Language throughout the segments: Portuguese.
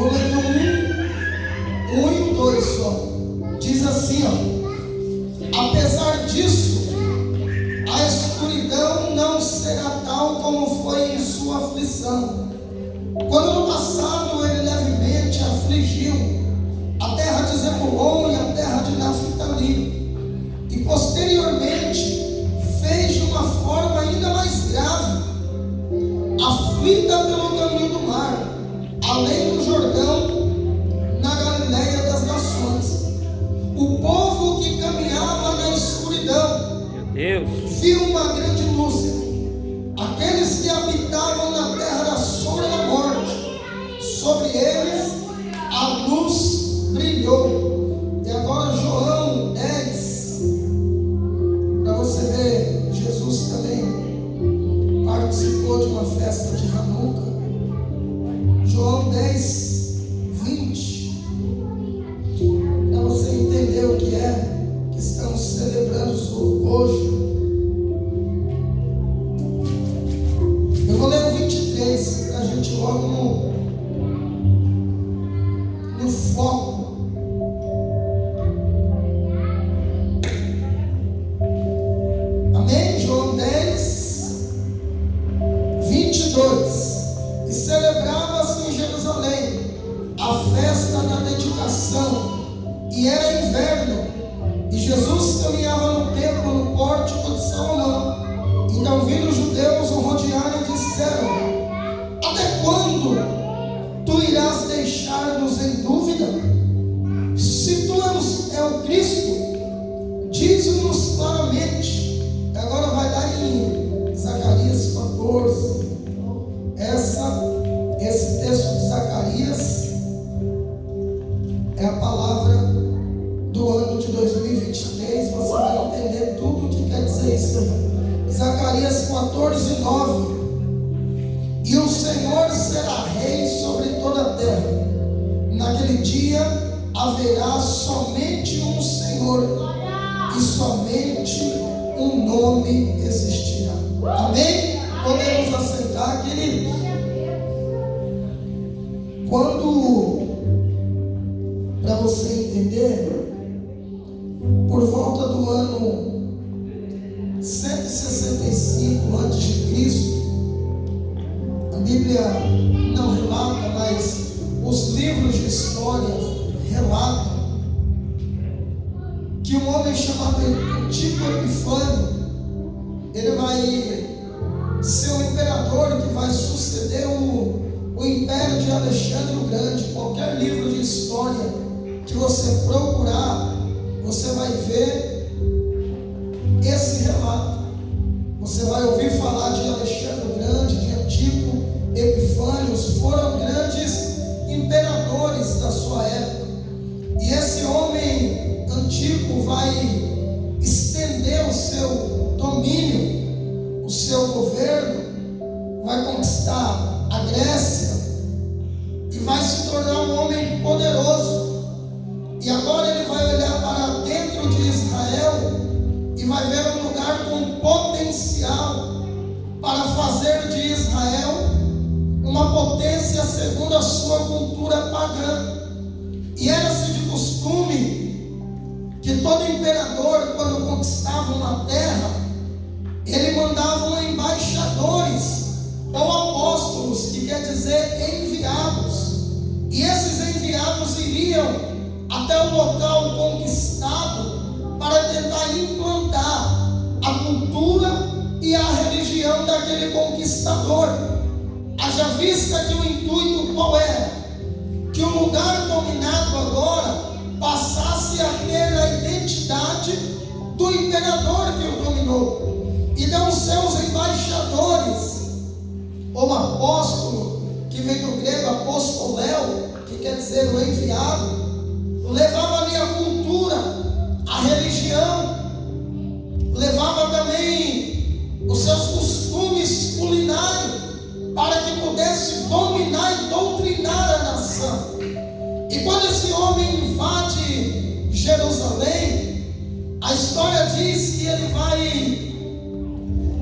vou ler do 1 e o 2 só. Diz assim, apesar disso, a escuridão não será tal como foi em sua aflição. Quando no passado ele levemente afligiu a terra de Zebulon e a terra de Naftali, e posteriormente fez de uma forma ainda mais grave, aflita pelo caminho do mar, além do Jordão, na Galileia das nações. O povo que caminhava na escuridão viu uma grande luz. Aqueles que habitavam na terra da sombra da morte, sobre eles a luz brilhou. E agora João 10, para você ver, Jesus também participou de uma festa de Hanukkah. João 10, 20, para você entender o que é que estamos celebrando hoje. Eu vou ler o 23, para a gente logo no foco. Amém? João 10, 22. E celebrava-se em Jerusalém a festa da dedicação, e era inverno, e Jesus caminhava no templo, no pórtico de Salomão. Então vindo os judeus o rodearam e disseram: até quando tu irás deixar-nos em dúvida? Se tu é o Cristo, diz-nos claramente. Agora vai lá em Zacarias 14. Esse texto de Zacarias é a palavra do ano de 2023. Você vai entender tudo o que quer dizer isso. Zacarias 14, 9. E o Senhor será rei sobre toda a terra. Naquele dia haverá somente um Senhor, e somente um nome existirá. Amém? Podemos assentar, queridos? Para você entender, por volta do ano 165 a.C., a Bíblia não relata, mas os livros de história relatam que um homem chamado Antíoco Epifânio, ele vai ser o imperador que vai suceder o império de Alexandre o Grande. Qualquer livro de história que você procurar, você vai ver esse relato. Você vai ouvir falar de Alexandre o Grande, de Antíoco Epifânio. Foram grandes imperadores da sua época. E esse homem Antíoco vai estender o seu domínio, o seu governo, vai conquistar a Grécia e vai se tornar um homem poderoso. E agora ele vai olhar para dentro de Israel e vai ver um lugar com potencial para fazer de Israel uma potência segundo a sua cultura pagã. E era-se de costume que todo imperador, quando conquistava uma terra, ele mandava embaixadores ou apóstolos, que quer dizer enviados. E esses enviados iriam até o local conquistado para tentar implantar a cultura e a religião daquele conquistador. Haja vista que o intuito qual era? Que o lugar dominado agora passasse a ter a identidade do imperador que o dominou. E então seus embaixadores, ou apóstolo, que vem do grego apostoléu, que quer dizer o enviado, levava ali a cultura, a religião, levava também os seus costumes culinários, para que pudesse dominar e doutrinar a nação. E quando esse homem invade Jerusalém, a história diz que ele vai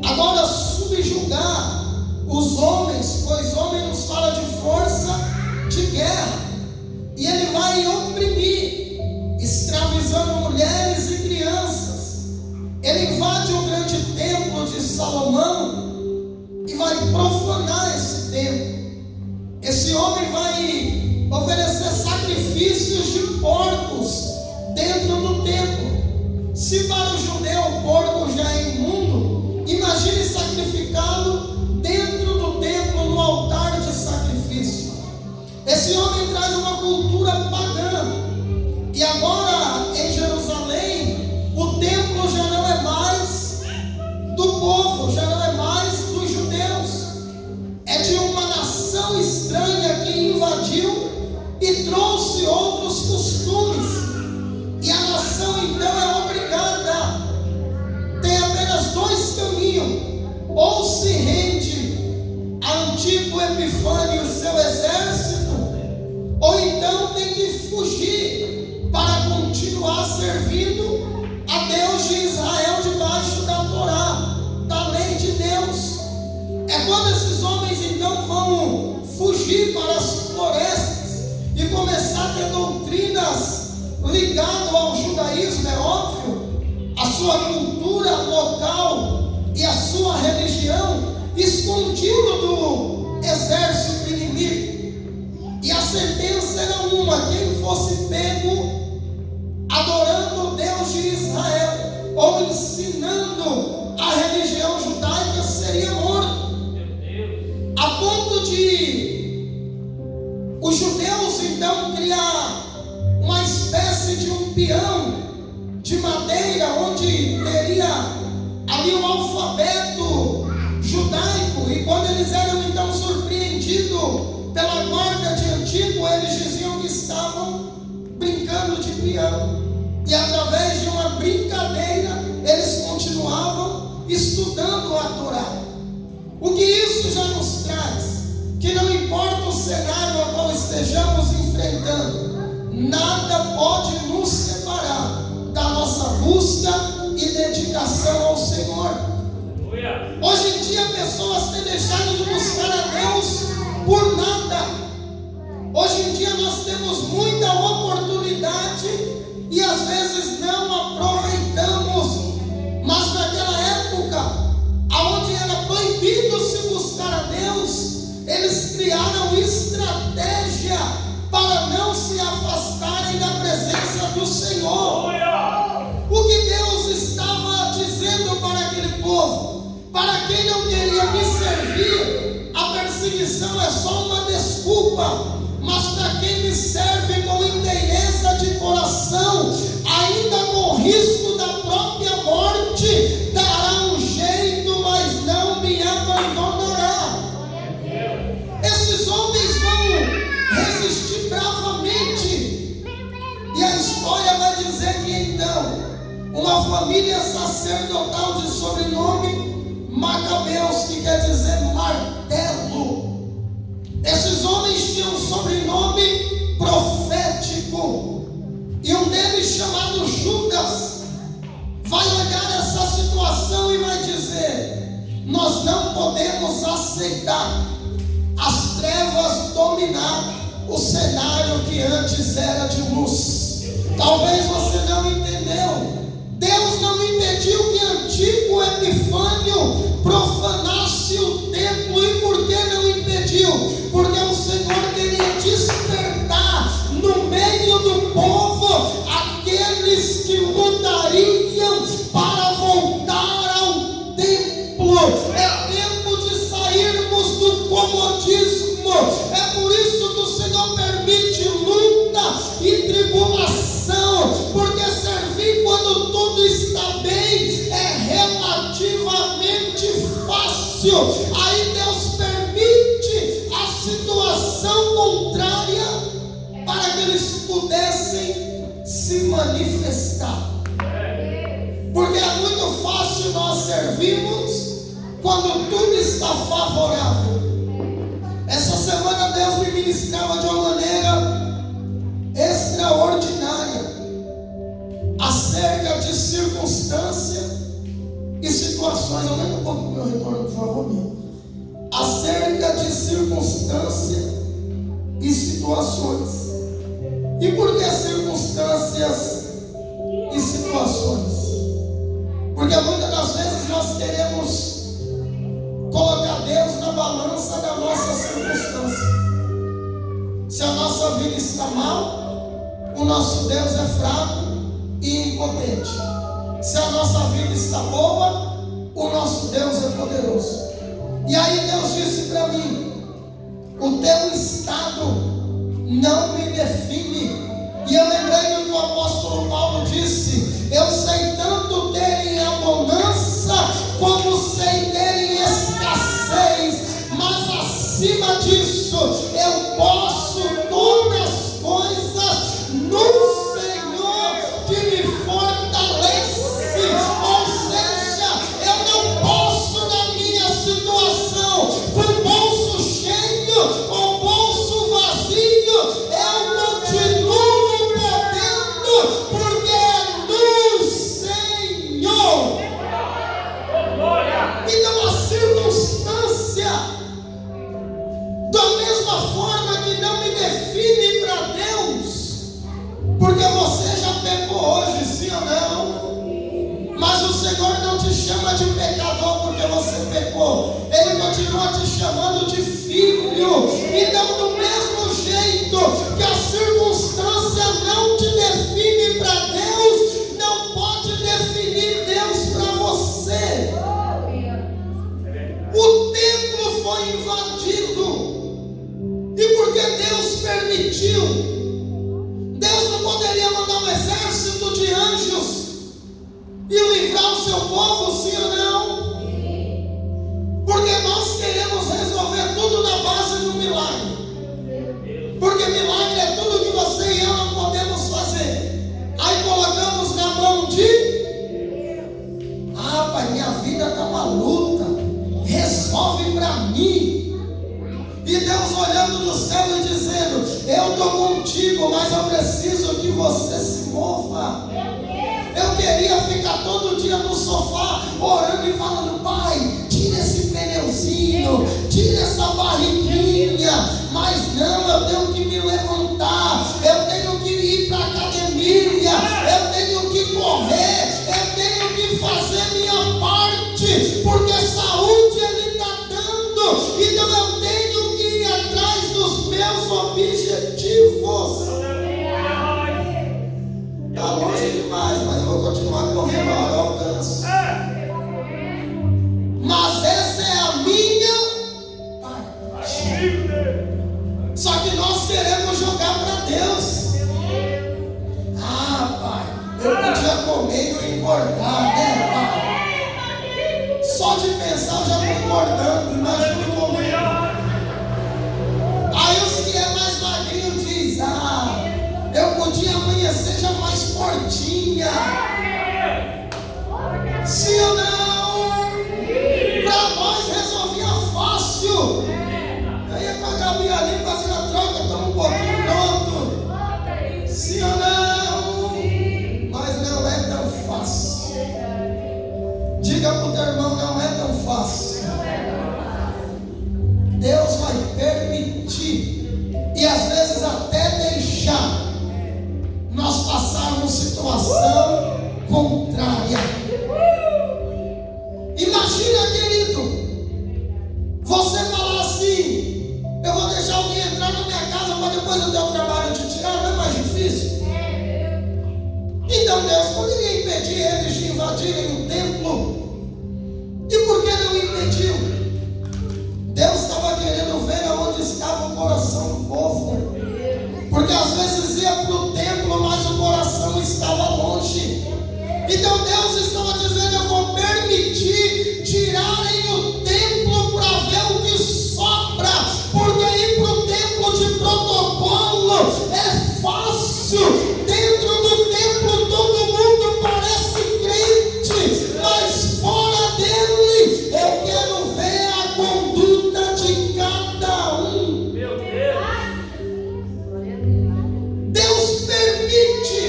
agora subjugar os homens, pois homem nos fala de força de guerra. também traz uma cultura pagã. E agora em Jerusalém, o templo já não é mais do povo, já não é mais dos judeus, é de uma nação estranha que invadiu e trouxe outros costumes. E a nação então é obrigada, tem apenas dois caminhos: ou se rende a Antíoco Epifânio e seu exército, ou então tem que fugir para continuar servindo a Deus de Israel debaixo da Torá, da lei de Deus. É quando esses homens então vão fugir para as florestas e começar a ter doutrinas ligadas ao judaísmo, é óbvio, a sua cultura local e a sua religião, escondido do exército inimigo. E a sentença era uma: quem fosse pego adorando o Deus de Israel ou ensinando a religião judaica seria morto. A ponto de os judeus então criar uma espécie de um peão de madeira, onde teria ali o alfabeto judaico. E quando eles eram então surpreendidos pela guarda de Antíoco, eles diziam que estavam brincando de peão. E através de uma brincadeira, eles continuavam estudando a Torá. O que isso já nos traz? Que não importa o cenário a qual estejamos enfrentando, nada pode nos separar da nossa busca e dedicação ao Senhor. Hoje em dia pessoas têm deixado de buscar a Deus por nada. Hoje em dia nós temos muita oportunidade e às vezes não aproveitamos. Mas naquela época, onde era proibido se buscar a Deus, eles criaram estratégia para não se afastarem da presença do Senhor. O que Deus estava dizendo para aquele povo: para quem não queria me servir, a perseguição é só uma desculpa. Mas para quem me serve com inteireza de coração, ainda com risco da própria morte, dará um jeito, mas não me abandonará. Esses homens vão resistir bravamente. E a história vai dizer que então uma família sacerdotal de sobrenome Macabeus, que quer dizer martelo. Esses homens tinham um sobrenome profético, e um deles, chamado Judas, vai olhar essa situação e vai dizer: nós não podemos aceitar as trevas dominar o cenário que antes era de luz. Talvez você não entendeu. Deus não impediu que Antíoco Epifânio profanasse o templo. E por que não impediu? Porque o Senhor queria despertar no meio do povo aqueles que lutariam para voltar ao templo. É tempo de sairmos do comodismo. É por isso que o Senhor permite luta e tribulação, porque servir quando tudo está bem é relativamente fácil. Aí Deus permite a situação contrária para que eles pudessem se manifestar. Porque é muito fácil nós servirmos quando tudo está favorável. Essa semana Deus me ministrava de uma maneira extraordinária acerca de circunstância e situações. Aumenta um pouco o meu retorno, por favor, meu. Acerca de circunstância e situações. E por que circunstâncias e situações? Porque muitas das vezes nós queremos colocar Deus na balança da nossa circunstância. Se a nossa vida está mal, o nosso Deus é fraco e impotente. Se a nossa vida está boa, o nosso Deus é poderoso. E aí Deus disse para mim: o teu estado não me define. E eu lembrei do que o apóstolo Paulo disse: eu sei tanto ter em abundância, como sei ter em escassez, mas acima disso, eu posso todas as coisas no Senhor que me fortalece. Ou seja, eu não posso na minha situação, com bolso cheio ou bolso vazio, eu continuo podendo, porque é no Senhor. Então a circunstância, da mesma forma que não me define para Deus, porque você já pecou hoje, sim ou não? Mas o Senhor não te chama de pecador porque você pecou. Ele continua te chamando de filho. Então, do mesmo jeito que a circunstância não te define para Deus, não pode definir Deus para você. O templo foi invadido. E porque Deus permitiu? Deus não poderia mandar um exército de anjos e livrar o seu povo, sim ou não? Porque nós queremos resolver tudo na base do milagre. Porque milagre é tudo que você e eu não podemos fazer. Aí colocamos na mão de: ah, pai, minha vida está uma luta, resolve para mim. E Deus olhando do céu e dizendo: eu estou contigo, mas eu preciso que você se mova. Eu queria ficar todo dia no sofá orando e falando: pai, tira esse pneuzinho, tira essa barriguinha. Mas não, eu tenho que me levantar, eu tenho que ir para a academia, eu tenho que correr, eu tenho que fazer minha parte, porque saúde Ele está dando. Então eu tenho que ir atrás dos meus objetivos. Está longe demais, mas eu vou continuar correndo, a hora eu alcanço. Mas essa é a minha parte. Só que nós queremos jogar para Deus. Ah, pai, eu podia comer e não engordar, né, pai? Só de pensar eu já estou engordando, imagina comer. Aí os que é mais magrinho diz: ah, eu podia amanhecer já mais fortinha. Sim ou não? Para nós resolvia fácil. Eu ia com a Gabi ali fazendo a troca, estamos um pouquinho pronto. Sim ou não? Mas não é tão fácil. Diga para o teu irmão: não é tão fácil. Deus vai permitir, e às vezes até deixar nós passarmos situação contrária. Imagina, querido, você falar assim: eu vou deixar alguém entrar na minha casa para depois do teu trabalho te tirar. Não é mais difícil? Então Deus poderia impedir eles de invadirem o templo. E por que não impediu? Deus estava querendo ver aonde estava o coração do povo. Porque às vezes ia para o templo, mas o coração estava longe. Então Deus estava dizendo: eu vou permitir tirarem o templo para ver o que sobra. Porque ir para o templo de protocolo é fácil. Dentro do templo todo mundo parece crente, mas fora dele eu quero ver a conduta de cada um. Meu Deus! Deus permite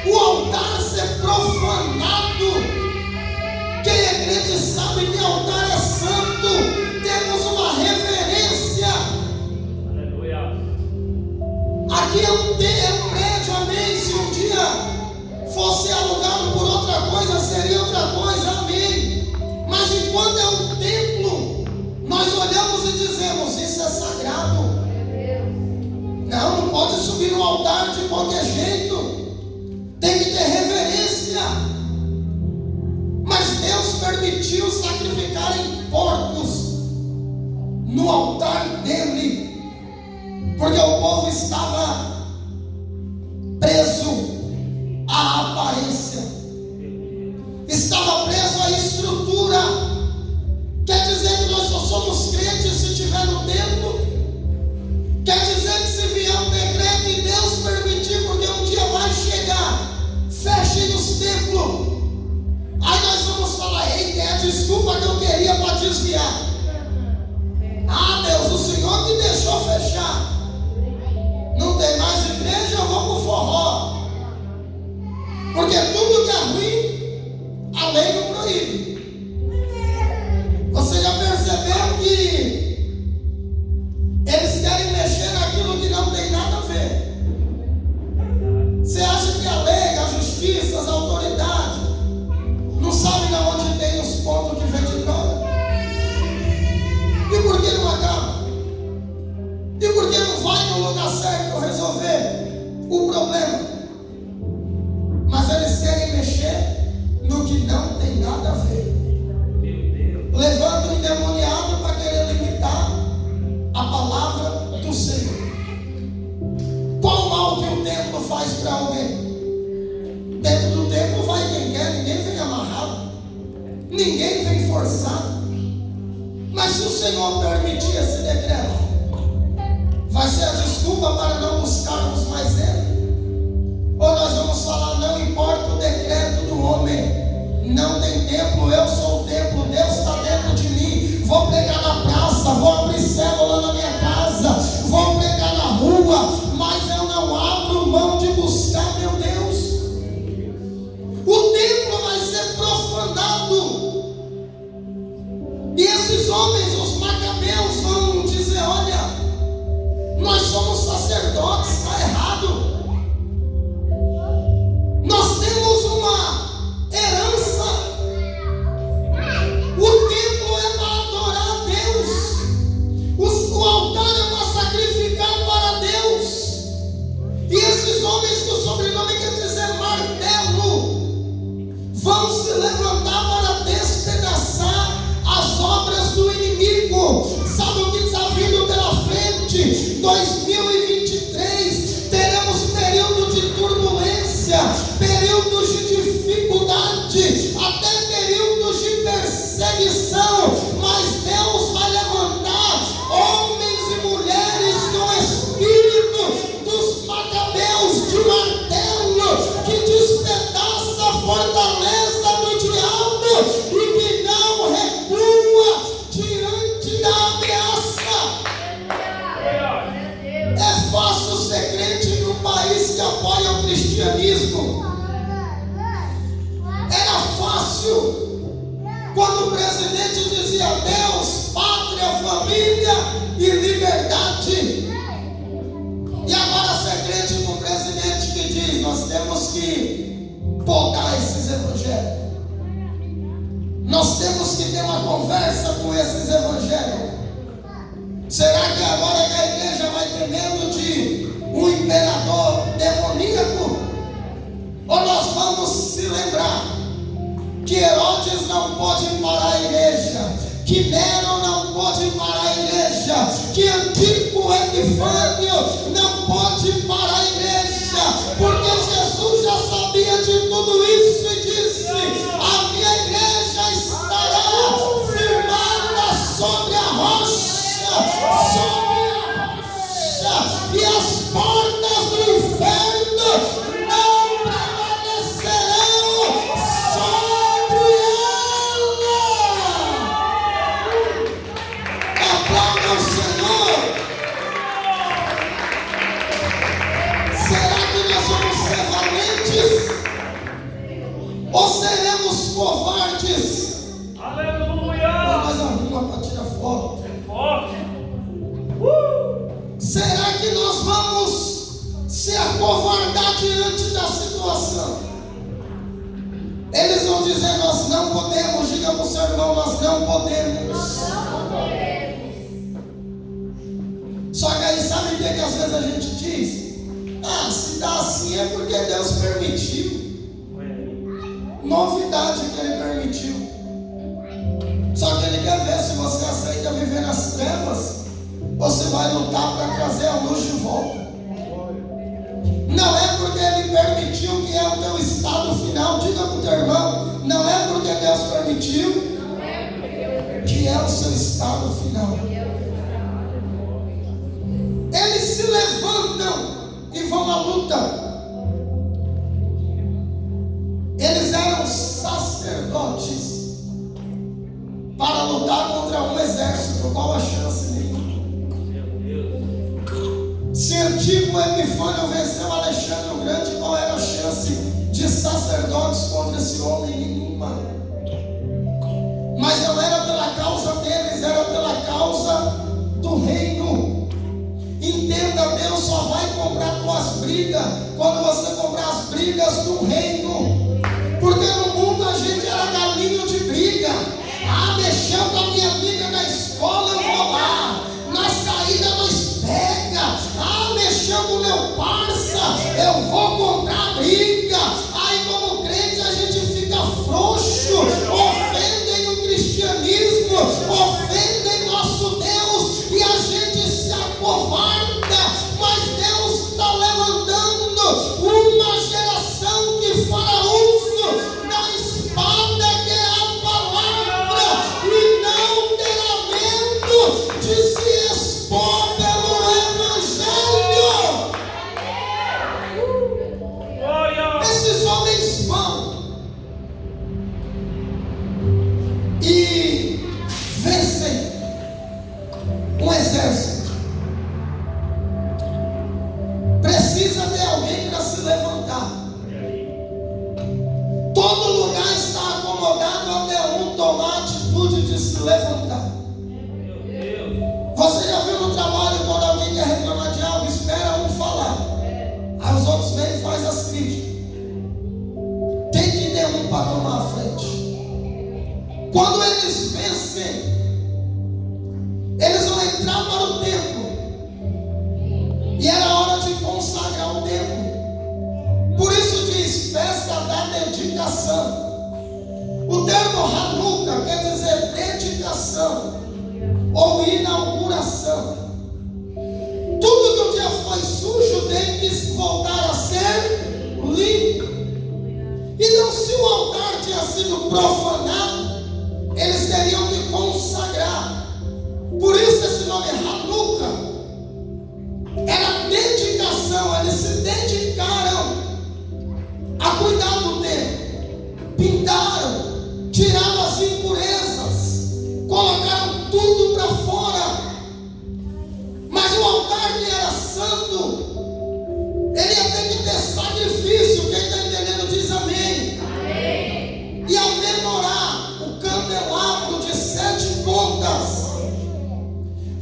o altar ser profanado. Quem é crente sabe que altar é santo. Temos uma reverência. Aleluia. Aqui é um prédio, amém. Se um dia fosse alugado por outra coisa, seria outra coisa, amém. Mas enquanto é um templo, nós olhamos e dizemos: isso é sagrado. Não pode subir no altar de qualquer jeito. Tem que ter reverência. Mas Deus permitiu sacrificarem porcos no altar dele. Porque o povo estava preso à aparência, estava preso à estrutura. Quer dizer que nós só somos crentes se estiver no templo? Quer dizer que se vier um decreto e Deus permitir, porque um dia vai chegar, fechem os templos, aí nós vamos falar: eita, é a desculpa que eu queria para desviar. Ah, Deus, o Senhor que deixou fechar. Não tem mais igreja, eu vou pro forró. Porque tudo que é ruim, a lei não proíbe. Você já percebeu que eles querem mexer naquilo que não tem nada a ver? Você acha que a lei, a justiça, as autoridades não sabem de onde tem os pontos que vendem droga? E por que não acaba? E por que não vai no lugar certo resolver o problema? Mas eles querem mexer no que não tem nada a ver. Levando o endemoniado para querer limitar a palavra do Senhor. Qual mal que o templo faz para alguém? Dentro do templo vai quem quer, ninguém vem amarrado, ninguém vem forçado. Mas se o Senhor permitir esse decreto, vai ser a desculpa para não buscarmos mais Ele? Ou nós vamos falar: não importa o decreto do homem, não tem templo, eu sou o templo, Deus está dentro de mim. Vou pregar na praça, vou abrir célula na minha casa, vou pregar na rua, mas eu não abro mão de buscar meu Deus. O templo vai ser profanado. E esses homens, os macabeus, vão dizer: olha, nós somos sacerdotes, está errado. Nós temos uma herança. O templo é para adorar a Deus. O altar é para sacrificar para Deus. E esses homens que o sobrenome quer dizer martelo, vão se levantar para despedaçar as obras do inimigo. Sabe o que está vindo pela frente? 2023, teremos período de turbulência, períodos de dificuldade, até períodos de perseguição. Mas Deus vai levantar homens e mulheres com espírito dos macabeus de martelo, que despedaça a fortaleza do diabo e que não recua diante da ameaça. É fácil ser crente num país que apoia o cristianismo. Era fácil quando o presidente dizia: Deus, pátria, família e liberdade. E agora ser crente com o presidente que diz: nós temos que podar esses evangélicos, nós temos que ter uma conversa com esses evangélicos. Será que agora a igreja vai ter medo de um imperador demoníaco? Ou nós vamos se lembrar que Herodes não pode parar a igreja, que Nero não pode parar a igreja, que Antíoco Epifânio não pode parar a igreja, porque Jesus já sabia de tudo isso e disse: a minha igreja estará firmada sobre a rocha, e as portas do inferno não prevalecerão sobre ela. Aplauda o Senhor. Será que nós vamos ser valentes? Ou seremos covardes? Aleluia! Mas arruma para tirar foto. É forte. Será que nós vamos se acovardar diante da situação? Eles vão dizer: nós não podemos. Diga para o seu irmão: nós não podemos. Só que aí sabe o que às vezes a gente diz? Ah, se dá assim é porque Deus permitiu. Novidade que Ele permitiu. Só que Ele quer ver se você aceita viver nas trevas, você vai lutar para trazer a luz de volta. Não é porque Ele permitiu que é o teu estado final. Diga para o teu irmão, não é porque Deus permitiu que é o seu estado final. Eles se levantam e vão à luta. Eles eram sacerdotes para lutar contra um exército. Qual a chance nenhuma? Se Antíoco Epifânio venceu Alexandre o Grande, qual era a chance de sacerdotes contra esse homem? Nenhuma. Mas não era pela causa deles, era pela causa do reino. Entenda, Deus só vai comprar tuas brigas quando você comprar as brigas do reino. Porque no mundo a gente era galinho de briga. Ah, mexeu com a minha amiga na escola, eu vou lá. Na saída nós pega. Ah, mexeu com o meu parça, eu vou comprar briga. Aí como crente a gente fica frouxo. Ofendem o cristianismo, ofendem nosso Deus e a gente se acovarda. Mas Deus está levantando uma geração que fará uso da espada que é a palavra e não terá medo de se expor pelo evangelho. Esses homens vão e vencem um exército. Precisa ter alguém para se levantar. Todo lugar está acomodado até um tomar a atitude de se levantar. Você já viu no trabalho quando alguém quer reclamar de algo, espera um falar. Aí os outros vêm e fazem as críticas. Tem que ter um para tomar a frente. Quando eles vencem, eles vão entrar para o templo. E era hora de consagrar o templo. Por isso diz festa da dedicação. O termo Hanukkah quer dizer dedicação ou inauguração. Tudo que um dia foi sujo tem que voltar a ser limpo. Então, se o altar tinha sido profanado, eles teriam que consagrar. Por isso esse nome é Hanukkah. Era dedicação, eles se dedicaram a cuidar do templo. Pintaram, tiraram as impurezas, colocaram tudo para fora. Mas o altar que era santo, ele ia ter que ter sacrifício. Quem está entendendo diz amém. Amém. E ao menorá, o candelabro de 7 pontas,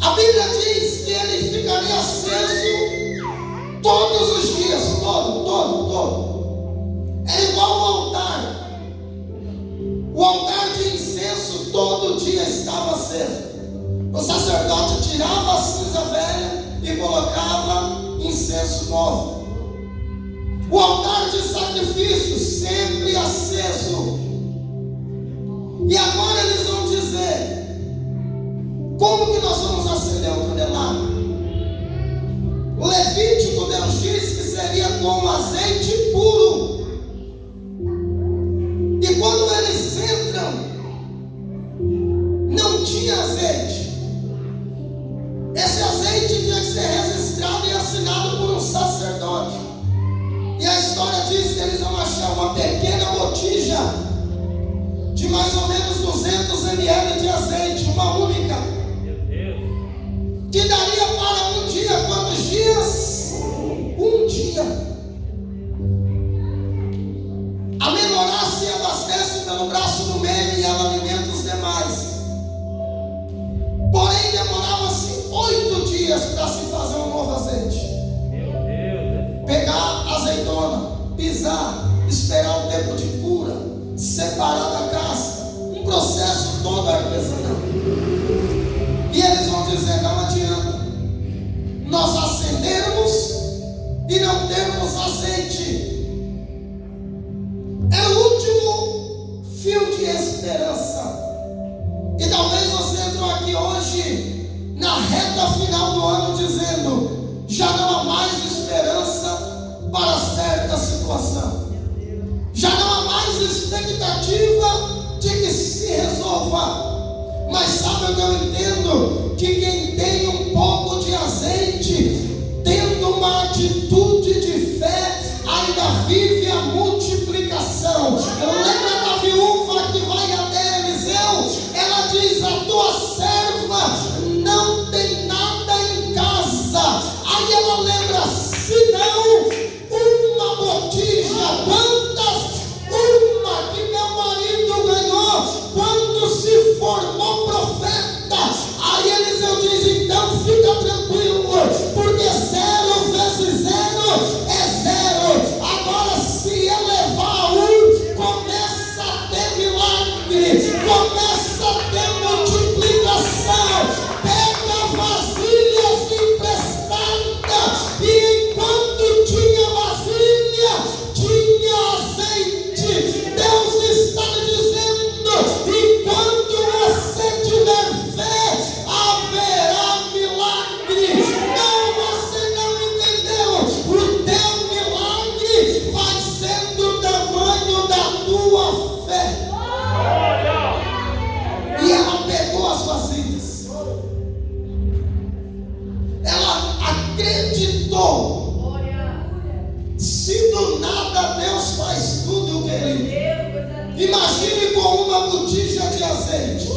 a Bíblia diz que ele ficaria aceso todos os dias, todo. É igual ao altar. O altar de incenso todo dia estava aceso. O sacerdote tirava a cinza velha e colocava incenso novo. O altar de sacrifício sempre aceso. E agora eles vão dizer: como que nós vamos acender o candelabro? O Levítico, Deus disse que seria com azeite puro. E quando eles entram, não tinha azeite. Esse azeite tinha que ser registrado e assinado por um sacerdote. E a história diz que eles vão achar uma pequena botija de mais ou menos 200 ml de azeite, uma única, que daria para um dia. Quantos dias? Um dia. A menorá se abastece pelo braço do meio e ela alimenta os demais. Porém, demorava-se 8 dias para se fazer um novo azeite. Pegar a azeitona, pisar, esperar o tempo de cura, separar da casca, um processo todo artesanal. E eles vão dizer: não adianta nós acendermos e não termos azeite. É o último fio de esperança. E talvez você entrou aqui hoje na reta final do ano Já não há mais esperança para certa situação. Já não há mais expectativa de que se resolva. Mas sabe o que eu entendo? Que quem tem um pouco de azeite, tendo uma atitude de fé, ainda vive a multiplicação. Lembra da viúva que vai até Eliseu? Ela diz: a tua serva não tem nada em casa. Aí ela lembra: se não, uma botija. Quantas? Uma que meu marido ganhou quando se formou profeta. Aí Eliseu diz: então fica tranquilo, porque 0 vezes 0 é 0. Agora se elevar começa a ter milagre, começa a ter multiplicação. Pega vasilhas emprestadas, e enquanto tinha vasilha, tinha azeite. Deus está dizendo: enquanto você tiver fé, haverá milagre. Não, você não entendeu. O teu milagre vai ser do tamanho da tua fé. E ela pegou as vasilhas. Ela acreditou. Se do nada Deus faz tudo, querido, imagine com uma botija de azeite.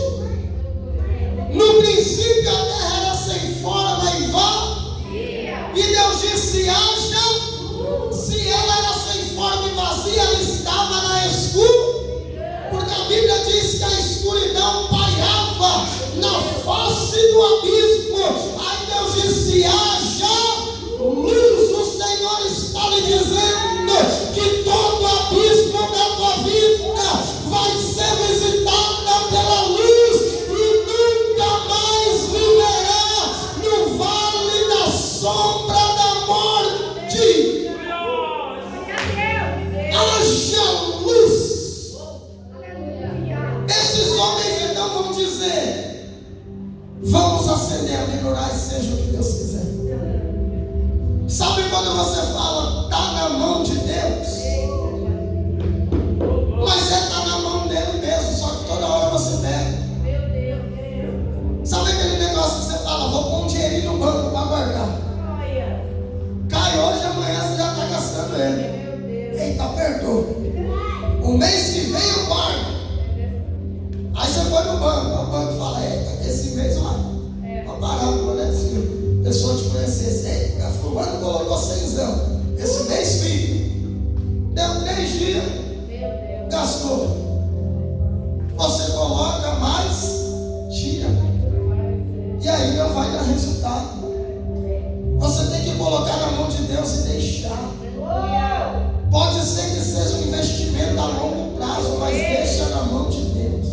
No princípio a terra era sem forma e vã, e Deus disse: haja. Se ela era sem forma e vazia, ela estava na escuridão, porque a Bíblia diz que a escuridão pairava na face do abismo. Aí Deus disse: haja luz. O Senhor está lhe dizendo que todo abismo da tua vida vai ser visitada pela luz, e nunca mais viverá no vale da sombra da morte. Haja luz. Esses homens então vão dizer: vamos acender a menorá e seja o que Deus quiser. Sabe quando você fala: está na mão de Deus? Mas está na mão dele mesmo, só que toda hora você pega. Sabe aquele negócio que você fala: vou pôr um dinheirinho no banco para guardar. Cai hoje, amanhã você já está gastando ele. Eita, apertou. O mês que vem eu guardo. Aí você põe no banco, o banco fala: eita, esse mês vai parar por esse. A pessoa te conhecesse: eita, fulano colocou 100. Esse mês fica. Deu 3 dias, gastou. Você coloca mais, tira. E aí não vai dar resultado. Você tem que colocar na mão de Deus e deixar. Pode ser que seja um investimento a longo prazo, mas deixa na mão de Deus.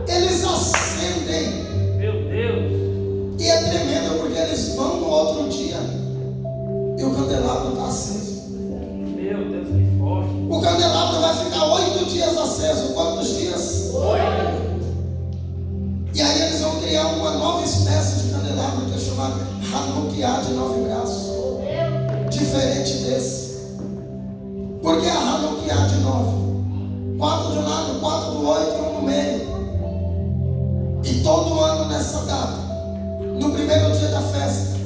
Eles acendem. Meu Deus. E é tremendo, porque eles vão no outro dia e o candelabro está aceso. Meu Deus, que forte. O candelabro vai ficar 8 dias aceso. Quantos dias? 8. E aí eles vão criar uma nova espécie de candelabro que é chamado Hanukkah de 9 braços. Diferente desse. Porque a Hanukkah de 9. 4 de um lado, 4 do 8 e 1 no meio. E todo ano nessa data, no primeiro dia da festa,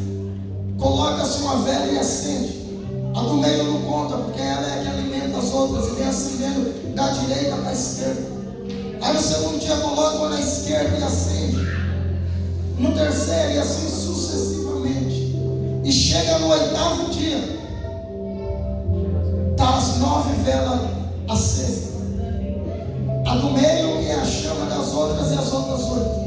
coloca-se uma vela e acende. A do meio não conta, porque ela é que alimenta as outras e vem acendendo da direita para a esquerda. Aí no segundo dia coloca uma na esquerda e acende. No terceiro, e assim sucessivamente. E chega no 8º dia, está as 9 velas acesas. A do meio é a chama das outras e as outras 8.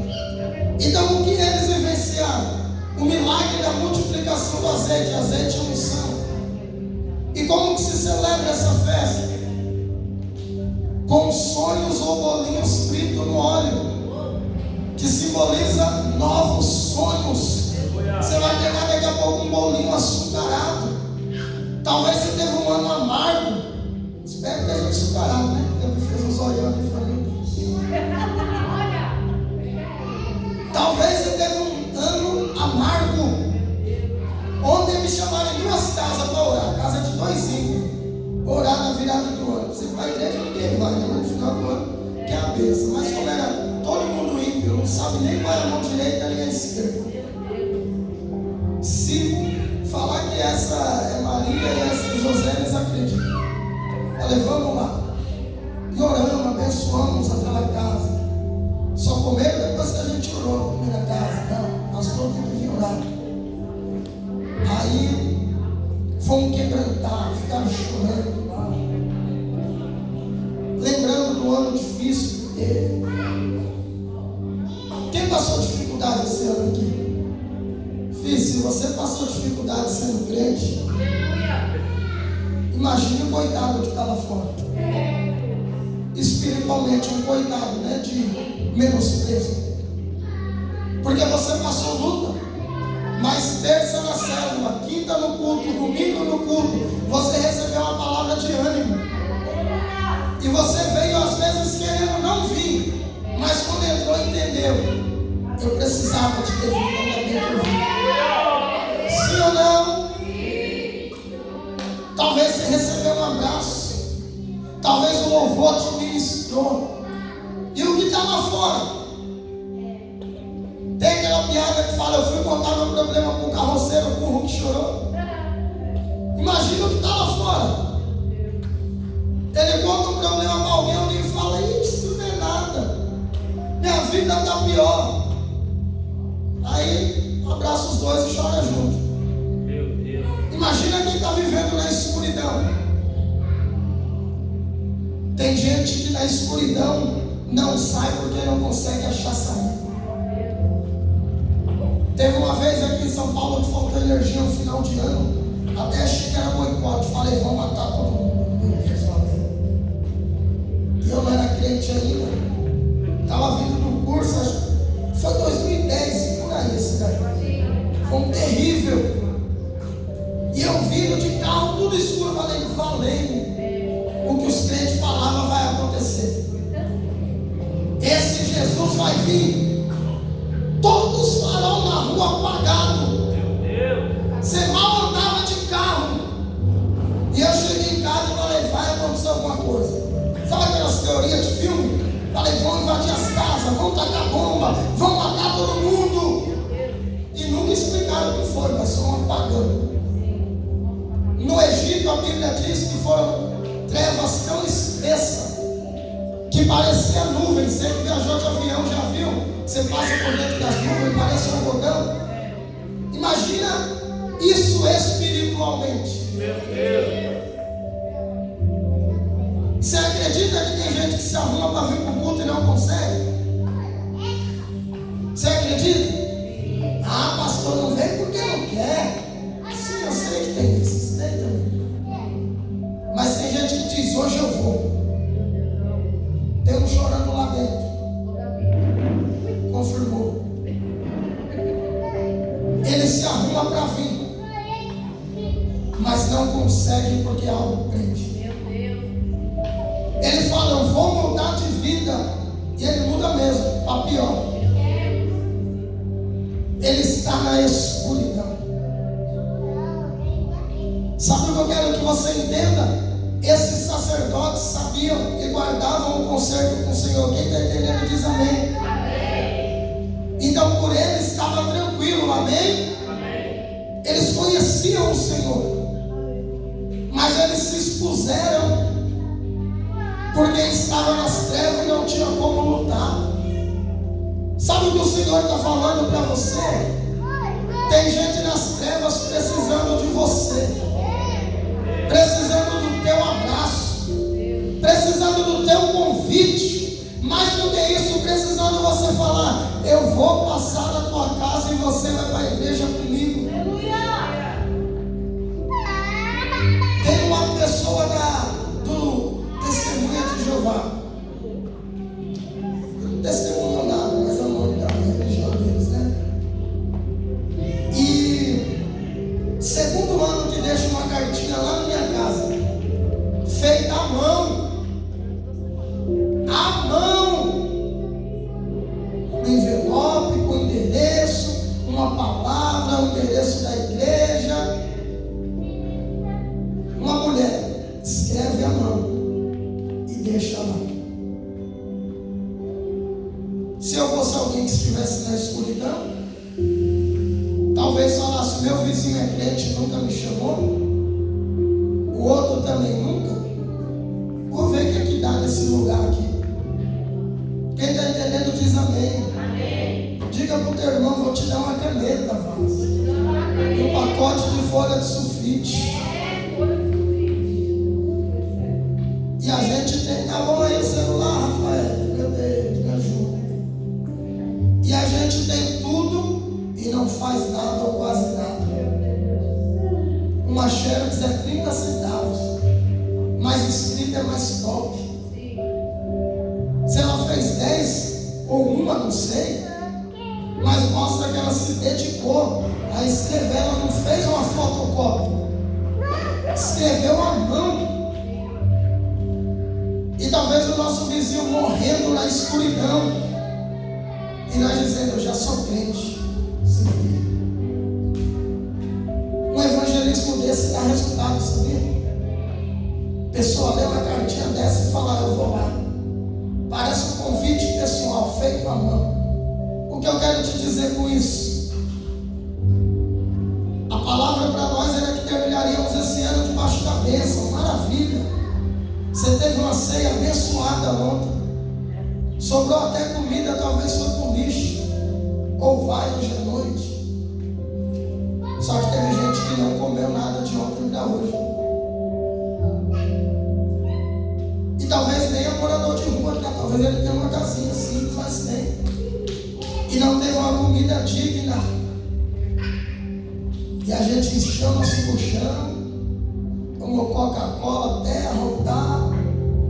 Então o que eles vivenciaram? O milagre da multiplicação do azeite. Azeite é unção. E como que se celebra essa festa? Com sonhos ou bolinhos fritos no óleo, que simboliza novos sonhos. Você vai pegar daqui a pouco um bolinho açucarado. Talvez você teve um ano amargo. Espero que esteja açucarado, né? Porque eu fiz uns olhando e falei: talvez você teve um ano amargo. Maria e a José, eles acreditam. Falei, vamos lá. E oramos, abençoamos aquela casa. Só comeram depois que a gente orou, comer a casa. Não, pastor tem que vir orar. Aí fomos quebrantar, ficaram chorando lá. Lembrando do ano difícil que teve. Quem passou dificuldade esse ano aqui? Filho, se você passou dificuldade sendo crente, imagine o coitado que está lá fora. Espiritualmente, um coitado, né? De menosprezo. Porque você passou luta. Mas terça na célula, quinta no culto, domingo no culto, você recebeu uma palavra de ânimo. E você veio às vezes querendo não vir. Mas quando entrou, entendeu. Eu precisava de ter vindo, ainda bem que eu vim. Sim ou não? Talvez você recebeu um abraço. Talvez o louvor te ministrou. E o que está lá fora? Tem aquela piada que fala, eu fui contar meu problema com o carroceiro, com o burro que chorou. Imagina o que está lá fora. Ele conta um problema para alguém, alguém fala, isso não é nada. Minha vida está pior. Aí abraça os dois e chora junto. Meu Deus. Imagina quem está vivendo na escuridão. Tem gente que na escuridão não sai porque não consegue achar saída. Teve uma vez aqui em São Paulo que faltou energia no final de ano. Até achei que era boicote. Falei, vamos matar todo mundo. Meu Deus, valeu. E eu não era crente ainda. Estava vindo do curso, acho que foi 2010, por aí esse daí. Foi um terrível. E eu vindo de carro, tudo escuro. Falei, valeu. O que os crentes falavam vai acontecer. Esse Jesus vai vir. Todos farão na rua apagado. Meu Deus. Você mal andava de carro. E eu cheguei em casa e falei, vai acontecer alguma coisa. Sabe aquelas teorias de filme? Falei, vão invadir as casas, vão tacar bomba, vão matar todo mundo. E nunca explicaram o que foi, mas só um apagão. No Egito a Bíblia diz que foram trevas tão espessas que parecia nuvem. Você que viajou de avião já viu? Você passa por dentro das nuvens, parece um algodão. Imagina isso espiritualmente. Meu Deus. Você acredita que tem gente que se arruma para vir para o culto e não consegue? Você acredita? Ah, pastor, não vem porque não quer. Sim, eu sei que tem isso, tem também. Mas tem gente que diz, hoje eu vou. Tem um chorando lá dentro. Confirmou. Ele se arruma para vir, mas não consegue porque algo prende. Ele fala, eu vou mudar de vida. E ele muda mesmo, para pior. Ele está na escuridão. Sabe o que eu quero que você entenda? Esses sacerdotes sabiam e guardavam o concerto com o Senhor. Quem está entendendo diz amém. Então por eles estava tranquilo, amém? Amém. Eles conheciam o Senhor, mas eles se expuseram porque estavam nas trevas e não tinham como lutar. Sabe o que o Senhor está falando para você? Tem gente nas trevas precisando de você, precisando do teu abraço, precisando do teu convite. Mais do que isso, precisando você falar, eu vou passar na tua casa e você vai para a igreja comigo. Tem uma pessoa do Testemunha de Jeová. Testemunho nada, mas é o nome da religião deles, né? E segundo ano que deixa uma cartinha lá na minha casa, feita à mão. À mão, um envelope com endereço, uma palavra, o endereço da igreja. Uma mulher escreve à mão e deixa lá. Se eu fosse alguém que estivesse na escuridão, talvez falasse, meu vizinho é crente, nunca me chamou. nesse lugar aqui. Quem está entendendo diz amém. Diga para o teu irmão, vou te dar uma caneta, Vaz. E um pacote de folha de sulfite. E a gente tem, tá bom aí o celular, Rafael, meu Deus, me ajuda. E a gente tem tudo e não faz nada ou quase nada. Uma xerox é 30 centavos, mas escrita é mais top. Se ela fez 10 ou uma, não sei, mas mostra que ela se dedicou a escrever. Ela não fez uma fotocópia, escreveu à mão. E talvez o nosso vizinho morrendo na escuridão e nós dizendo, eu já sou crente. Se vira. Um evangelismo desse dá resultado, sabia? A pessoa lê uma cartinha dessa e fala, eu vou lá. Parece um convite pessoal feito à mão. O que eu quero te dizer com isso? A palavra para nós era que terminaríamos esse ano debaixo da bênção. Maravilha! Você teve uma ceia abençoada ontem. Sobrou até comida, talvez foi com lixo. Ou vai hoje à noite. Só que teve gente que não comeu nada de ontem para hoje. E talvez nem é morador de rua, tá? Talvez ele tenha uma casinha simples, mas tem. E não teve uma comida digna. E a gente chama-se pro chão, tomou Coca-Cola até arrotar,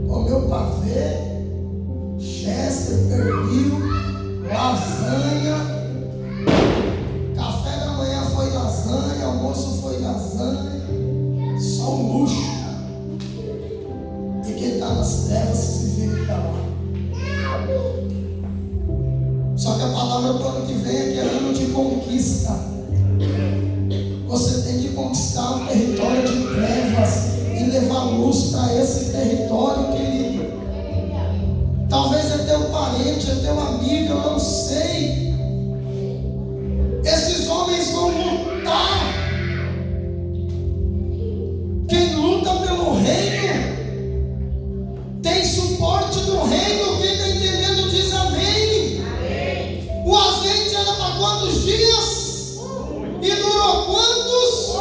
comeu pavê, Chester, pernil, lasanha. Café da manhã foi lasanha, almoço foi lasanha. Só um luxo. E quem está nas trevas se vira para lá. Só que a palavra do ano que vem é que é ano de conquista. Você tem que conquistar um território de trevas e levar luz para esse território, querido. Talvez é teu parente, é teu amigo, eu não sei. Esses homens vão lutar. Quem luta pelo reino tem suporte do reino. Quem está entendendo diz amém. O azeite era para quantos dias? E durou quantos?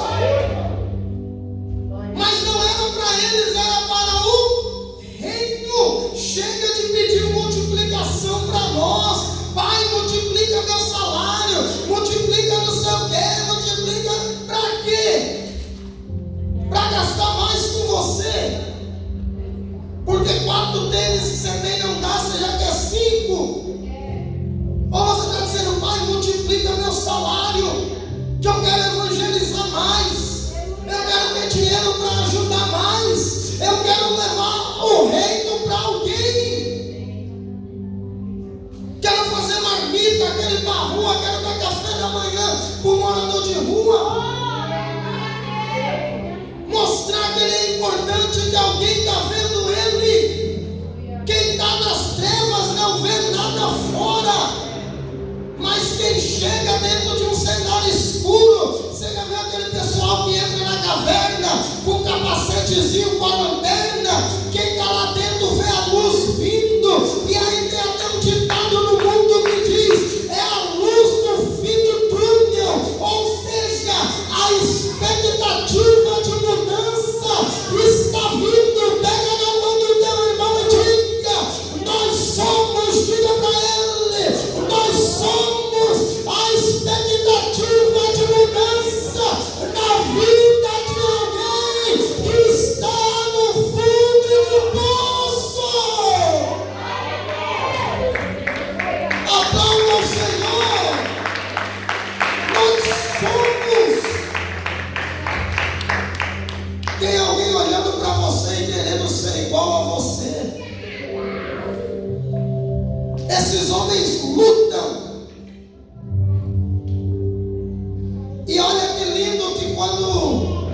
Mas não era para eles, era para o reino. Chega de pedir multiplicação para nós. Pai, multiplica meu salário, multiplica não sei o que, multiplica para quê? Para gastar mais com você. Porque 4 tênis que você tem não dá, você já quer 5. Ou você está dizendo, pai, multiplica meu salário, que eu quero evangelizar mais, eu quero ter dinheiro para ajudar mais, eu quero levar o reino para alguém, quero fazer marmita, quero ir para a rua, quero dar café da manhã para o morador de rua, mostrar que ele é importante, que alguém está vendo ele. Quem está nas trevas não vê nada fora. Mas quem chega dentro de um cenário escuro, você já vê aquele pessoal que entra na caverna com capacetezinho com a lanterna. Quem está lá dentro vê a luz vindo. E aí tem até um ditado no mundo que diz: é a luz no fim do túnel. Ou seja, a expectativa de mudança está vindo. Pega na mão do teu irmão e diga: nós somos, diga para ele, nós somos a expectativa de mudança na vida de alguém que está no fundo do poço. Aplauda o Senhor. Nós somos. Tem alguém olhando para você e querendo ser igual a você. Esses homens lutam. E olha que lindo que quando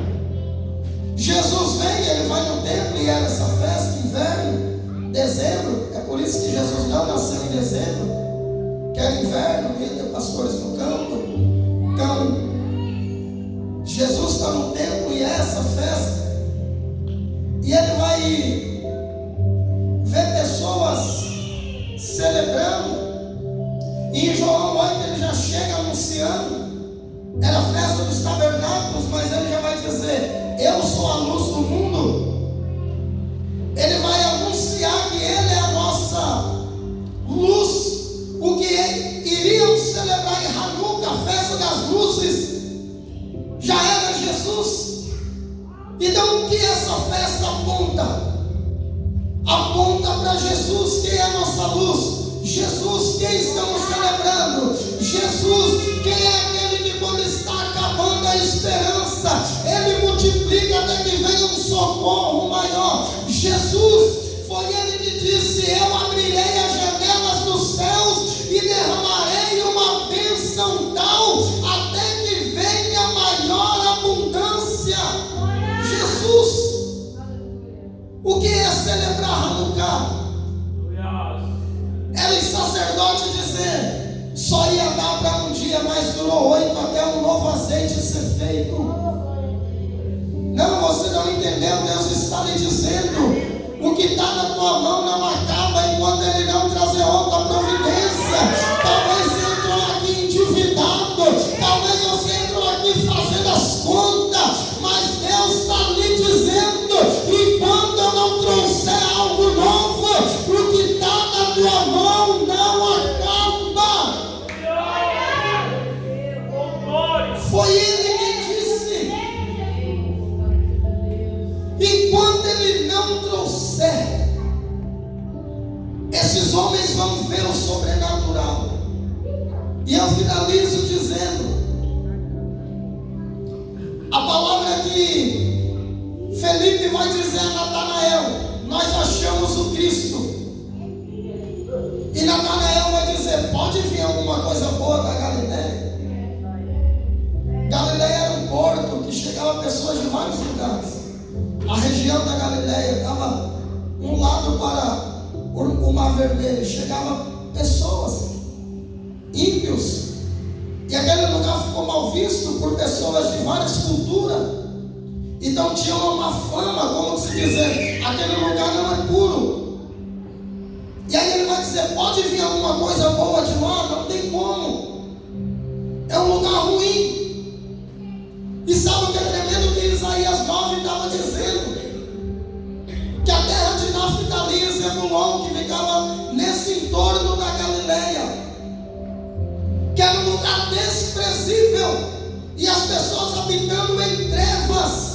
Jesus vem, ele vai no templo e era essa festa, inverno, dezembro. É por isso que Jesus não nasceu em dezembro, que era inverno, ia ter pastores no campo. Então, Jesus está no templo e é essa festa. E ele vai ver festa dos tabernáculos, mas ele já vai dizer: eu sou a luz do mundo. Ele vai anunciar que ele é a nossa luz. O que iriam celebrar em Hanukkah, a festa das luzes, já era Jesus. Então o que essa festa aponta? Aponta para Jesus, quem é a nossa luz. Jesus, quem estamos celebrando. Jesus, quem é aquele que quando está acabando a esperança, ele multiplica até que venha um socorro maior. Jesus, foi ele que disse: eu abrirei as janelas dos céus e derramarei uma bênção tal até que venha maior abundância. Jesus. O que é celebrar Hanukkah? Era o sacerdote dizer: só ia dar para um dia, mas durou 8 até um novo azeite ser feito. Não, você não entendeu. Deus está lhe dizendo: o que está na tua mão não acaba enquanto ele não trazer outra providência. Talvez você entrou aqui endividado, talvez você entrou aqui fazendo as contas, mas Deus está lhe dizendo: enquanto eu não trouxer algo novo, o que está na tua mão não acaba. Foi ele que disse: enquanto ele não trouxer, esses homens vão ver o sobrenatural. E eu finalizo dizendo: a palavra que Felipe vai dizer a Natanael: nós achamos o Cristo. E Natanael vai dizer: pode vir alguma coisa boa da Galileia? Galileia era um porto que chegava pessoas de vários lugares. A região da Galileia estava um lado para o Mar Vermelho, chegava pessoas, ímpios, e aquele lugar ficou mal visto por pessoas de várias culturas. Então tinha uma fama, como se dizer, aquele lugar não é puro. E aí ele vai dizer: pode vir alguma coisa boa de lá? Não tem como, é um lugar ruim. E sabe o que é tremendo? Que Isaías 9 estava dizendo que a terra de Naftali e Zebulon, que ficava nesse entorno da Galileia, que era um lugar desprezível, e as pessoas habitando em trevas.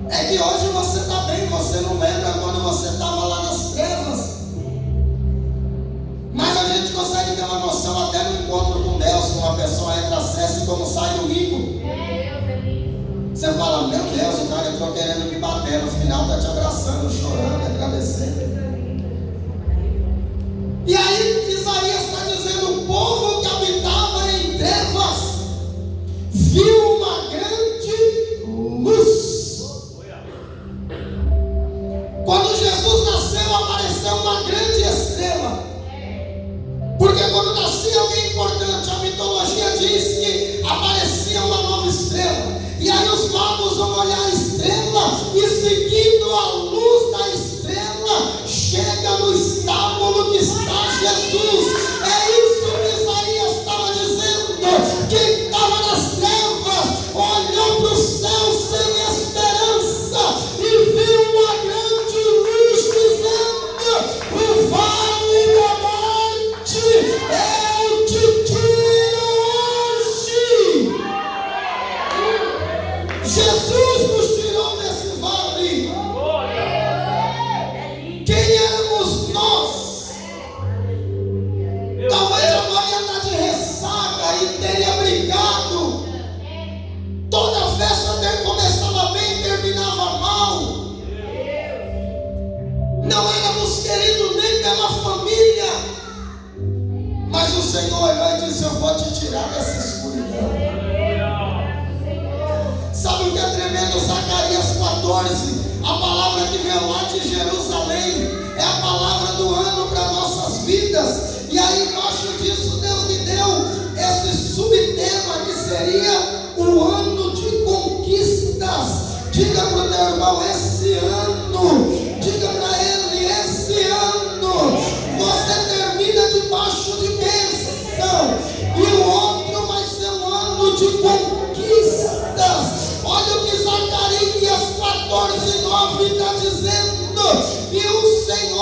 É que hoje você está bem, você não lembra quando você estava lá nas trevas. Mas a gente consegue ter uma noção até no encontro com Deus, como uma pessoa entra, acessa e como sai do rico. Você fala: meu Deus, o cara entrou querendo me bater, no final está te abraçando, chorando, agradecendo. E aí Isaías está dizendo: o povo que habitava em trevas viu uma grande luz. Quando Jesus nasceu, apareceu uma grande estrela. Porque quando nascia alguém importante, a mitologia diz que aparecia uma nova estrela. E aí os magos vão olhar a estrela e, seguindo a luz da estrela, chega no estábulo que está Jesus. É isso que Isaías estava dizendo. Quem estava nas trevas olhou para o céu sem esperança e viu uma grande luz dizendo: o vale da morte eu te tiro hoje. Jesus nos tirou desse vale. Quem éramos nós? Talvez agora ia estar de ressaca e teria brigado. Toda festa começava bem e terminava mal. Não éramos queridos nem pela família. Mas o Senhor olhou e disse: eu vou te tirar dessa escuridão. Sabe o que é tremendo? Zacarias 14, a palavra que veio lá de Jerusalém, é a palavra do ano para nossas vidas. E aí embaixo disso Deus me deu esse subtema que seria o ano de conquistas. Diga para o teu irmão: esse ano. Diga para ele: esse ano você termina debaixo de bênção, e o outro vai ser um ano de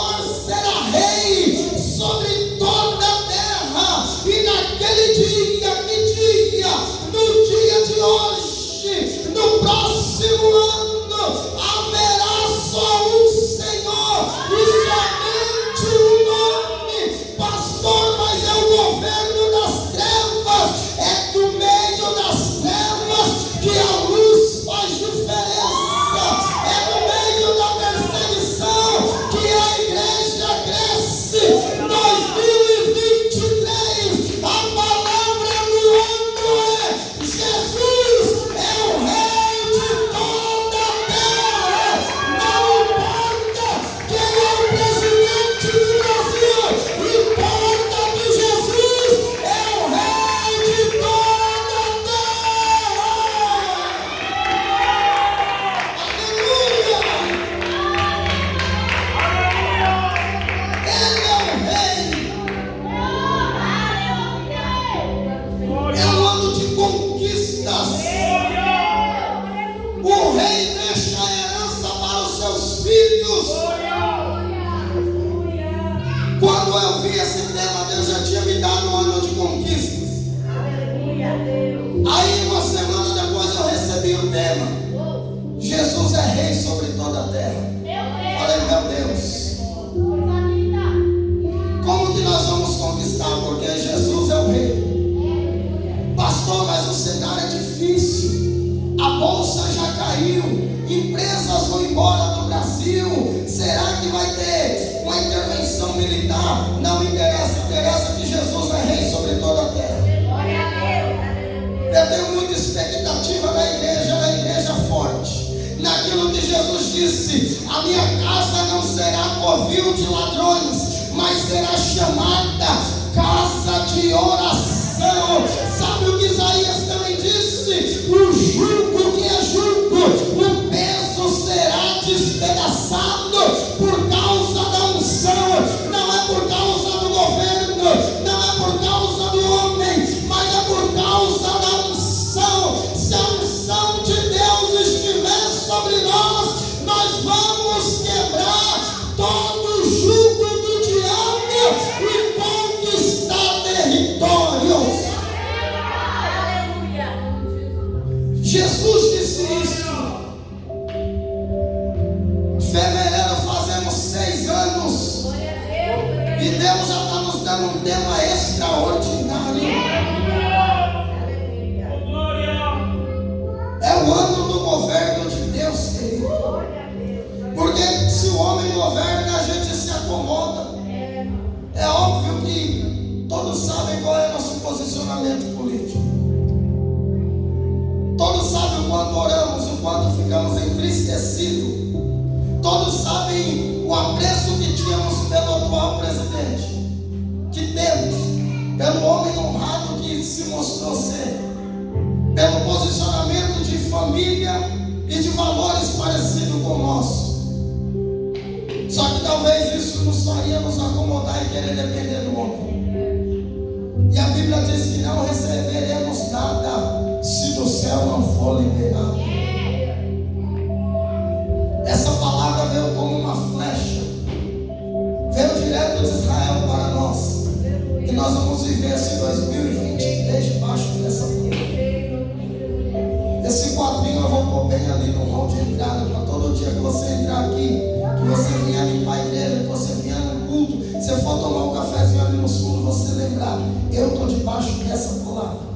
Senhor será rei sobre toda a terra. E naquele dia, que dia? No dia de hoje, no próximo ano, haverá só um Senhor e somente um nome. Pastor, mas é o governo das trevas. É do meio das trevas que a luz faz diferença. É no meio da perseguição que a igreja cresce. 2023, a palavra do ano é: Jesus é o rei de toda a terra. Não importa quem é o presidente do Brasil, importa que Jesus é o rei de toda a terra. Aleluia! Ele é o rei. É um ano de conquistas. O rei deixa a herança para os seus filhos. Quando eu vi esse tema, Deus já tinha me dado um ano de conquistas. Aí uma semana depois eu recebi o tema: Jesus é rei sobre toda a terra. Falei, meu Deus, como que nós vamos conquistar? Porque Jesus é o rei. Pastor, mas o cenário é difícil. A bolsa já caiu. Empresas vão embora do Brasil. Será que vai ter uma intervenção militar? Não interessa. Interessa que Jesus é rei sobre toda a terra. Eu tenho muita expectativa na igreja forte. Naquilo que Jesus disse: a minha casa não será covil de ladrões, mas será chamada casa de oração. Sabe o que Isaías também disse? O jugo que é jugo, o peso será despedaçado por causa da unção. Não é por causa do governo, não é por causa do homem, mas é por causa da unção. Se a unção de Deus estiver sobre nós, nós vamos quebrar todo o jugo do diabo e conquistar territórios. Jesus disse isso. Fevereiro fazemos 6 anos e Deus já está nos dando um tema extraordinário. É o ano do governo de Deus, querido. Porque se o homem governa, a gente se acomoda. É óbvio que todos sabem qual é nosso posicionamento político. Todos sabem o quanto oramos, o quanto ficamos entristecidos. Todos sabem o apreço que tínhamos pelo atual presidente, que temos, pelo homem honrado que se mostrou ser, pelo posicionamento de família e de valores parecidos com o nosso. Só que talvez isso nos faria nos acomodar e querer depender do homem. E a Bíblia diz que não receberemos nada se do céu não for liberado. Essa palavra veio como uma flecha, veio direto de Israel para nós, que nós vamos viver esse 2023 debaixo dessa palavra. Esse quadrinho eu vou pôr bem ali no hall de entrada, para todo dia que você entrar aqui, que você vier limpar a igreja, que você vier no culto, se for tomar um cafezinho ali no fundo, você lembrar: eu estou debaixo dessa palavra.